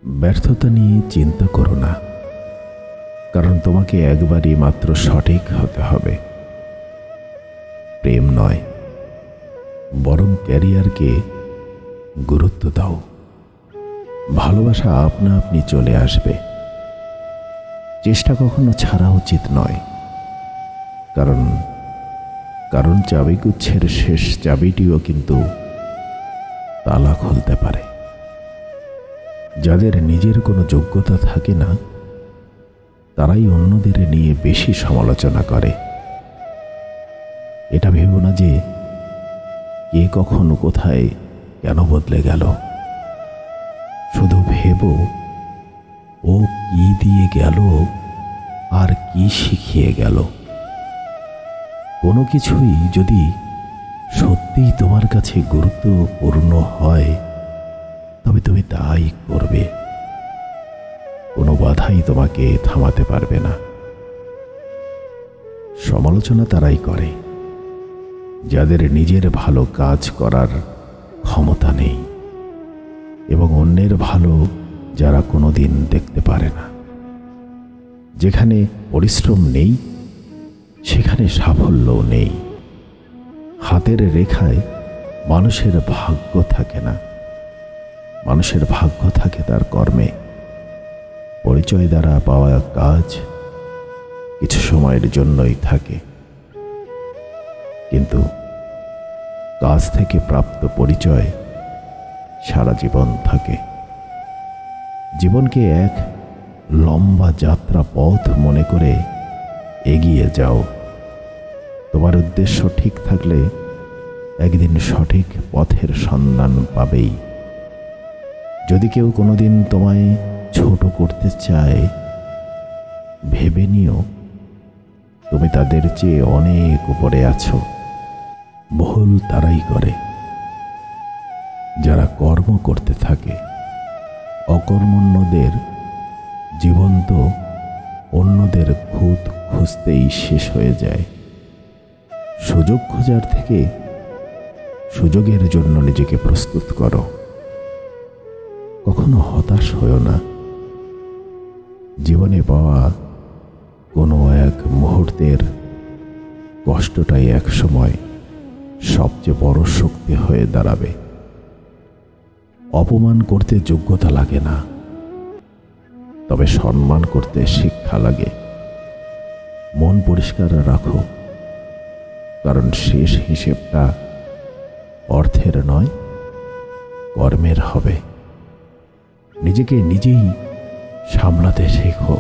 ব্যর্থতা নিয়ে চিন্তা করো না, কারণ তোমাকে একবারই মাত্র সঠিক হতে হবে। প্রেম নয়, বরং ক্যারিয়ারকে গুরুত্ব দাও। ভালোবাসা আপনা আপনি চলে আসবে। চেষ্টা কখনো ছাড়া উচিত নয়, কারণ চাবিগুচ্ছের শেষ চাবিটিও কিন্তু তালা খুলতে পারে। যাদের নিজের কোনো যোগ্যতা থাকে না, তারাই অন্যদের নিয়ে বেশি সমালোচনা করে। এটা ভেবো না যে কে কখন কোথায় কেন বদলে গেল। শুধু ভেবো ও কি দিয়ে গেল আর কি শিখিয়ে গেল। কোনো কিছুই যদি সত্যিই তোমার কাছে গুরুত্বপূর্ণ হয়, তবে তুমি তাই করবে। কোনো বাধাই তোমাকে থামাতে পারবে না। সমালোচনা তারাই করে যাদের নিজের ভালো কাজ করার ক্ষমতা নেই, এবং অন্যের ভালো যারা কোনোদিন দেখতে পারে না। যেখানে পরিশ্রম নেই, সেখানে সাফল্যও নেই। হাতের রেখায় মানুষের ভাগ্য থাকে না, মানুষের ভাগ্য থাকে তার কর্মে। পরিচয় দ্বারা পাওয়া কাজ কিছু সময়ের জন্যই থাকে, কিন্তু কাজ থেকে প্রাপ্ত পরিচয় সারা জীবন থাকে। জীবনকে এক লম্বা যাত্রা পথ মনে করে এগিয়ে যাও। তোমার উদ্দেশ্য ঠিক থাকলে একদিন সঠিক পথের সন্ধান পাবেই। যদি কেউ কোনোদিন তোমায় ছোট করতে চায়, ভেবে নিও তুমি তাদের চেয়ে অনেক উপরে আছো। ভুল তারাই করে যারা কর্ম করতে থাকে। অকর্মণ্যদের জীবন তো অন্যদের খুঁত খুঁজতেই শেষ হয়ে যায়। সুযোগ খোঁজার থেকে সুযোগের জন্য নিজেকে প্রস্তুত করো। কখনো হতাশ হয়ো না। জীবনে পাওয়া কোনো এক মুহূর্তের কষ্টটাই এক সময় সবচেয়ে বড় শক্তি হয়ে দাঁড়াবে। অপমান করতে যোগ্যতা লাগে না, তবে সম্মান করতে শিক্ষা লাগে। মন পরিষ্কার রাখো, কারণ শেষ হিসেবটা অর্থের নয়, কর্মের হবে। নিজেকে নিজেই সামলাতে শেখো।